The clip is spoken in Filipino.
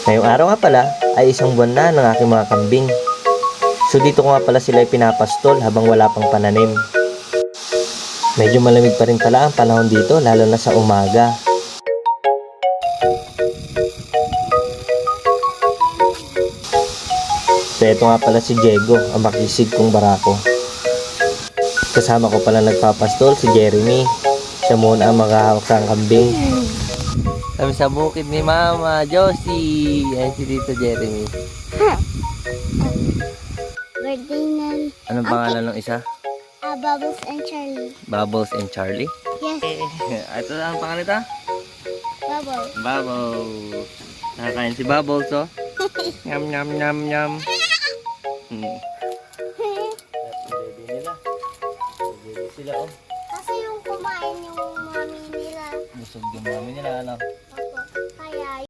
Ngayong araw nga pala ay isang buwan na ng aking mga kambing. So dito ko nga pala sila pinapastol habang wala pang pananim. Medyo malamig pa rin pala ang panahon dito, lalo na sa umaga. So ito nga pala si Diego, ang makisig kong barako. Kasama ko pala nagpapastol si Jeremy. Siya muna ang maghahawak sa kambing. Kami sa bukid ni Mama Josie. Ayan si Tito Jeremy. Ferdinand. Anong pangalan ng isa? Bubbles and Charlie. Bubbles and Charlie? Yes, Ito ang pangalan ito? Bubbles. Bubbles. Nakakain si Bubbles, oh. Nyam, nyam, nyam, nyam. Baby nila. Baby sila, oh.